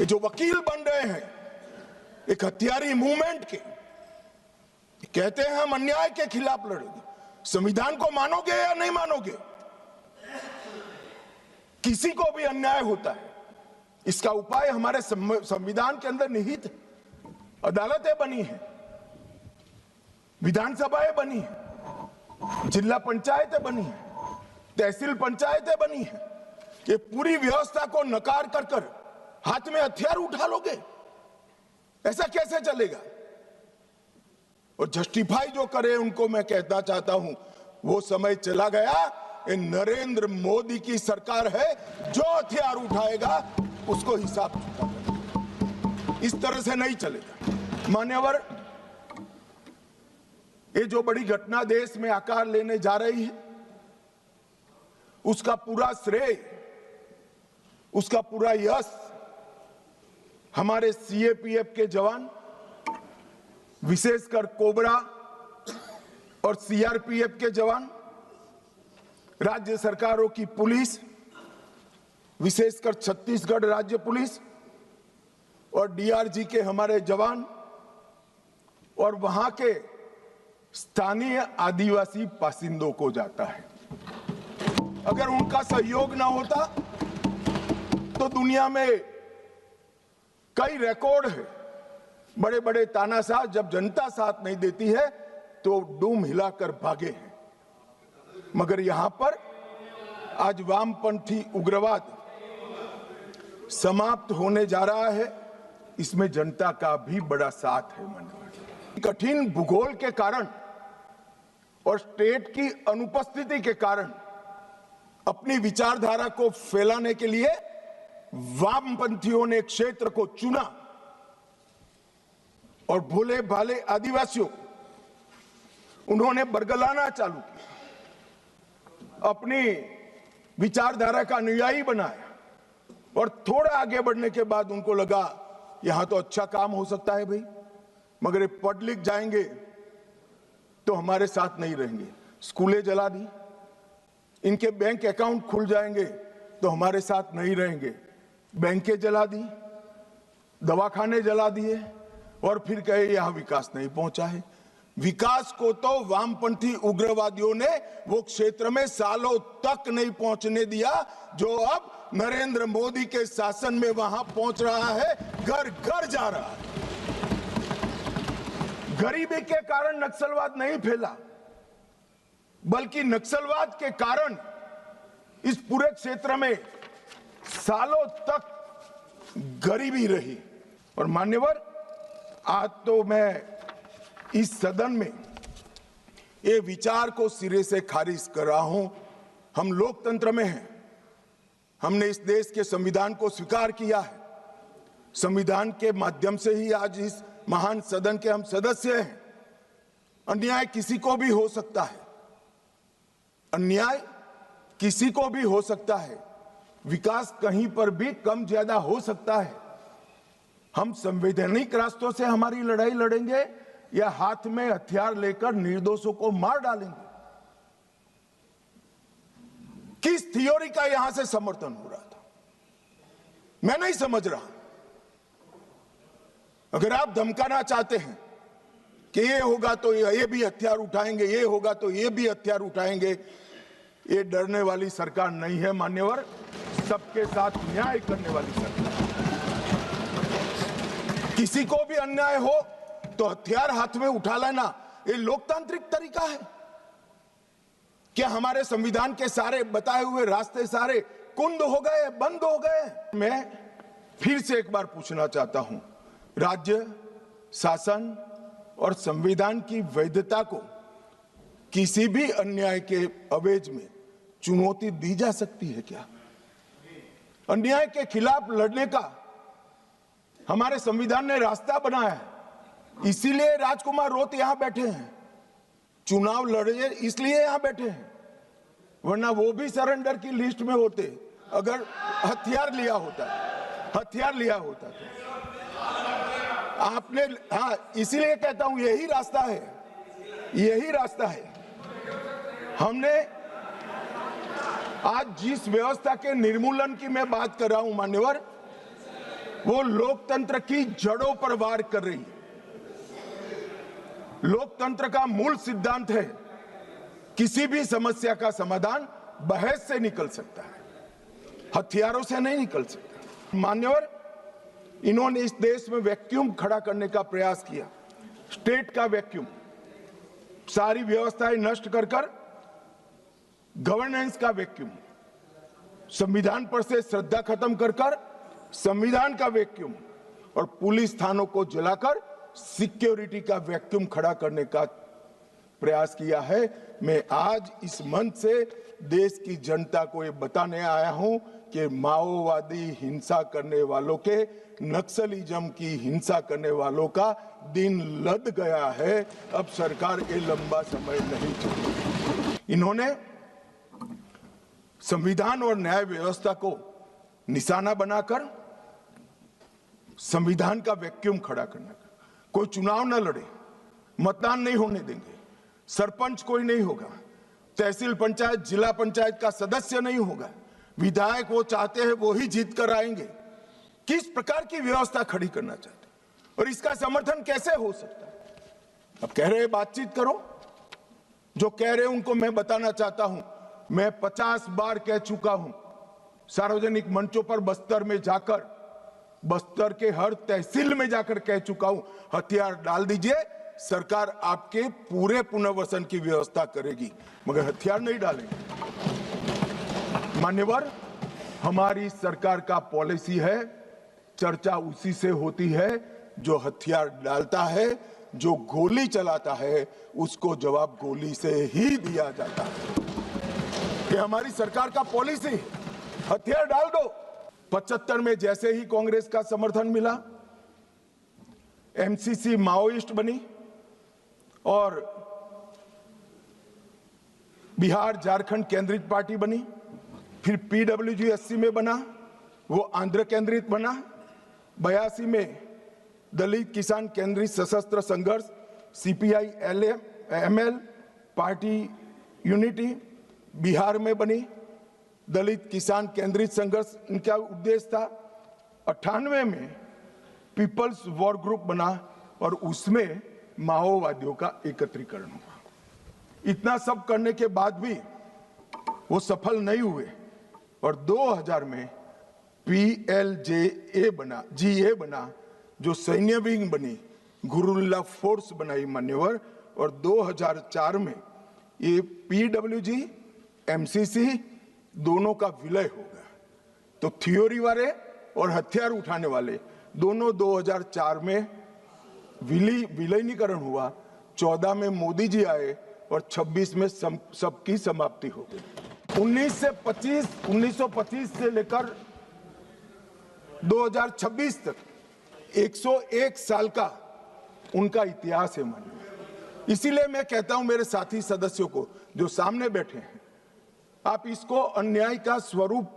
ये जो वकील बन रहे हैं एक हथियारी मूवमेंट के, कहते हैं हम अन्याय के खिलाफ लड़ेंगे। संविधान को मानोगे या नहीं मानोगे? किसी को भी अन्याय होता है, इसका उपाय हमारे संविधान के अंदर निहित है। अदालतें बनी है, विधानसभाएं बनी है, जिला पंचायतें बनी है, तहसील पंचायतें बनी है। ये पूरी व्यवस्था को नकार कर हाथ में हथियार उठा लोगे? ऐसा कैसे चलेगा? और जस्टिफाई जो करे उनको मैं कहना चाहता हूं, वो समय चला गया। ये नरेंद्र मोदी की सरकार है, जो हथियार उठाएगा उसको हिसाब चुकाना। इस तरह से नहीं चलेगा। मान्यवर, ये जो बड़ी घटना देश में आकार लेने जा रही है, उसका पूरा श्रेय, उसका पूरा यश हमारे सीएपीएफ के जवान, विशेषकर कोबरा और सीआरपीएफ के जवान, राज्य सरकारों की पुलिस, विशेषकर छत्तीसगढ़ राज्य पुलिस और डीआरजी के हमारे जवान और वहां के स्थानीय आदिवासी बासिंदों को जाता है। अगर उनका सहयोग ना होता तो दुनिया में कई रिकॉर्ड है। बड़े बड़े तानाशाह जब जनता साथ नहीं देती है तो डूम हिलाकर भागे हैं। मगर यहां पर आज वामपंथी उग्रवाद समाप्त होने जा रहा है, इसमें जनता का भी बड़ा साथ है। कठिन भूगोल के कारण और स्टेट की अनुपस्थिति के कारण अपनी विचारधारा को फैलाने के लिए वामपंथियों ने क्षेत्र को चुना और भोले भाले आदिवासियों उन्होंने बरगलाना चालू किया, अपनी विचारधारा का अनुयायी बनाया। और थोड़ा आगे बढ़ने के बाद उनको लगा यहां तो अच्छा काम हो सकता है भाई, मगर ये पढ़ लिख जाएंगे तो हमारे साथ नहीं रहेंगे। स्कूलें जला दी, इनके बैंक अकाउंट खुल जाएंगे तो हमारे साथ नहीं रहेंगे। बैंकें जला दी, दवाखाने जला दिए और फिर कहे यहां विकास नहीं पहुंचा है। विकास को तो वामपंथी उग्रवादियों ने वो क्षेत्र में सालों तक नहीं पहुंचने दिया, जो अब नरेंद्र मोदी के शासन में वहां पहुंच रहा है, घर घर जा रहा है। गरीबी के कारण नक्सलवाद नहीं फैला, बल्कि नक्सलवाद के कारण इस पूरे क्षेत्र में सालों तक गरीबी रही। और मान्यवर, आज तो मैं इस सदन में ये विचार को सिरे से खारिज कर रहा हूं। हम लोकतंत्र में हैं, हमने इस देश के संविधान को स्वीकार किया है। संविधान के माध्यम से ही आज इस महान सदन के हम सदस्य हैं। अन्याय किसी को भी हो सकता है, अन्याय किसी को भी हो सकता है, विकास कहीं पर भी कम ज्यादा हो सकता है। हम संवैधानिक रास्तों से हमारी लड़ाई लड़ेंगे या हाथ में हथियार लेकर निर्दोषों को मार डालेंगे? किस थ्योरी का यहां से समर्थन हो रहा था, मैं नहीं समझ रहा। अगर आप धमकाना चाहते हैं कि ये होगा तो ये भी हथियार उठाएंगे, ये होगा तो ये भी हथियार उठाएंगे, ये डरने वाली सरकार नहीं है मान्यवर, सबके साथ न्याय करने वाली सरकार। किसी को भी अन्याय हो तो हथियार हाथ में उठा लेना, ये लोकतांत्रिक तरीका है क्या? हमारे संविधान के सारे बताए हुए रास्ते सारे कुंद हो गए, बंद हो गए? मैं फिर से एक बार पूछना चाहता हूं, राज्य शासन और संविधान की वैधता को किसी भी अन्याय के अवेज में चुनौती दी जा सकती है क्या? अन्याय के खिलाफ लड़ने का हमारे संविधान ने रास्ता बनाया है, इसीलिए राजकुमार रोत यहां बैठे हैं। चुनाव लड़े इसलिए यहां बैठे हैं, वरना वो भी सरेंडर की लिस्ट में होते अगर हथियार लिया होता, हथियार लिया होता तो। आपने, हाँ, इसीलिए कहता हूं यही रास्ता है, यही रास्ता है। हमने आज जिस व्यवस्था के निर्मूलन की मैं बात कर रहा हूं मान्यवर, वो लोकतंत्र की जड़ों पर वार कर रही है। लोकतंत्र का मूल सिद्धांत है किसी भी समस्या का समाधान बहस से निकल सकता है, हथियारों से नहीं निकल सकता। मान्यवर, इन्होंने इस देश में वैक्यूम खड़ा करने का प्रयास किया, स्टेट का वैक्यूम, सारी व्यवस्थाएं नष्ट कर गवर्नेंस का वैक्यूम, संविधान पर से श्रद्धा खत्म कर संविधान का वैक्यूम और पुलिस थानों को जलाकर सिक्योरिटी का वैक्यूम खड़ा करने का प्रयास किया है। मैं आज इस मंच से देश की जनता को ये बताने आया हूं कि माओवादी हिंसा करने वालों के, नक्सलिज्म की हिंसा करने वालों का दिन लद गया है। अब सरकार ये लंबा समय नहीं चलेगी। इन्होंने संविधान और न्याय व्यवस्था को निशाना बनाकर संविधान का वैक्यूम खड़ा करना, कोई चुनाव न लड़े, मतदान नहीं होने देंगे, सरपंच कोई नहीं होगा, तहसील पंचायत जिला पंचायत का सदस्य नहीं होगा, विधायक वो चाहते हैं वो ही जीत कर आएंगे। किस प्रकार की व्यवस्था खड़ी करना चाहते हैं और इसका समर्थन कैसे हो सकता है? अब कह रहे हैं बातचीत करो, जो कह रहे हैं उनको मैं बताना चाहता हूं, मैं 50 बार कह चुका हूं सार्वजनिक मंचों पर, बस्तर में जाकर, बस्तर के हर तहसील में जाकर कह चुका हूं, हथियार डाल दीजिए, सरकार आपके पूरे पुनर्वसन की व्यवस्था करेगी, मगर हथियार नहीं डालेंगे। मान्यवर, हमारी सरकार का पॉलिसी है, चर्चा उसी से होती है जो हथियार डालता है, जो गोली चलाता है उसको जवाब गोली से ही दिया जाता है। ये हमारी सरकार का पॉलिसी, हथियार डाल दो। 75 में जैसे ही कांग्रेस का समर्थन मिला, एमसीसी माओइस्ट बनी और बिहार झारखंड केंद्रित पार्टी बनी, फिर पीडब्ल्यूजी 80 में बना, वो आंध्र केंद्रित बना, 82 में दलित किसान केंद्रित सशस्त्र संघर्ष CPI ML party unity Bihar में बनी, दलित किसान केंद्रित संघर्ष इनका उद्देश्य था। 98 में पीपल्स वॉर ग्रुप बना और उसमें माओवादियों का एकत्रीकरण हुआ। इतना सब करने के बाद भी वो सफल नहीं हुए और 2000 में PLJA बना, GA बना, जो सैन्य विंग बनी, गुरुल्ला फोर्स बनाई मान्यवर, और 2004 में ये PWG MCC दोनों का विलय हो गया। तो थियोरी वाले और हथियार उठाने वाले दोनों 2004 में विलीनीकरण हुआ, 14 में मोदी जी आए और 26 में सबकी समाप्ति हो गई। 1925 से लेकर 2026 तक 101 साल का उनका इतिहास है माननीय। इसीलिए मैं कहता हूं मेरे साथी सदस्यों को जो सामने बैठे हैं, आप इसको अन्याय का स्वरूप,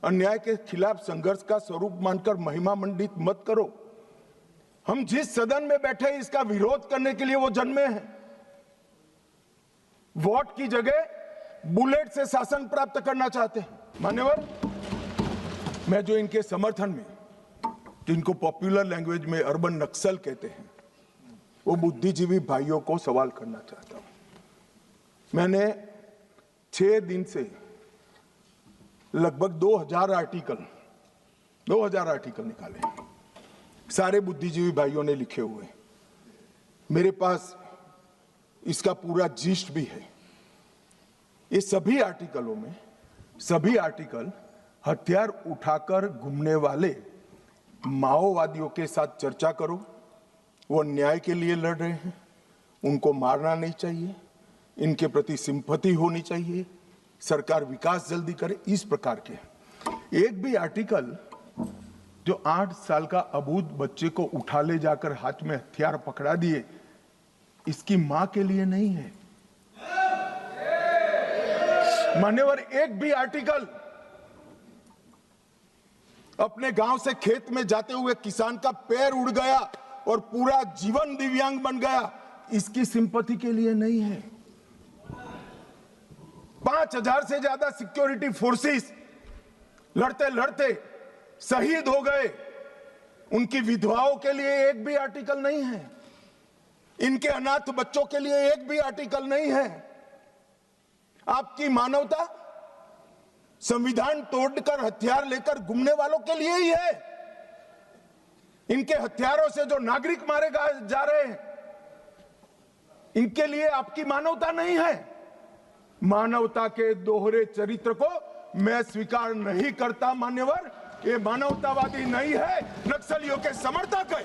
अन्याय के खिलाफ संघर्ष का स्वरूप मानकर महिमा मंडित मत करो। हम जिस सदन में बैठे हैं इसका विरोध करने के लिए वो जन्मे हैं। वोट की जगह बुलेट से शासन प्राप्त करना चाहते हैं। मान्यवर, मैं जो इनके समर्थन में, जिनको पॉपुलर लैंग्वेज में अर्बन नक्सल कहते हैं, वो बुद्धिजीवी भाइयों को सवाल करना चाहता हूं। मैंने 6 दिन से लगभग 2000 आर्टिकल निकाले, सारे बुद्धिजीवी भाइयों ने लिखे हुए। मेरे पास इसका पूरा जिस्ट भी है। ये सभी आर्टिकलों में, सभी आर्टिकल हथियार उठाकर घूमने वाले माओवादियों के साथ चर्चा करो, वो न्याय के लिए लड़ रहे हैं, उनको मारना नहीं चाहिए, इनके प्रति सिंपैथी होनी चाहिए, सरकार विकास जल्दी करे, इस प्रकार के। एक भी आर्टिकल जो 8 साल का अबूझ बच्चे को उठा ले जाकर हाथ में हथियार पकड़ा दिए, इसकी मां के लिए नहीं है। मान्यवर, एक भी आर्टिकल अपने गांव से खेत में जाते हुए किसान का पैर उड़ गया और पूरा जीवन दिव्यांग बन गया, इसकी सिंपैथी के लिए नहीं है। 5000 से ज्यादा सिक्योरिटी फोर्सेस लड़ते लड़ते शहीद हो गए, उनकी विधवाओं के लिए एक भी आर्टिकल नहीं है, इनके अनाथ बच्चों के लिए एक भी आर्टिकल नहीं है। आपकी मानवता संविधान तोड़कर हथियार लेकर घूमने वालों के लिए ही है। इनके हथियारों से जो नागरिक मारे जा रहे हैं, इनके लिए आपकी मानवता नहीं है। मानवता के दोहरे चरित्र को मैं स्वीकार नहीं करता मान्यवर। ये मानवतावादी नहीं है, नक्सलियों के समर्थक है।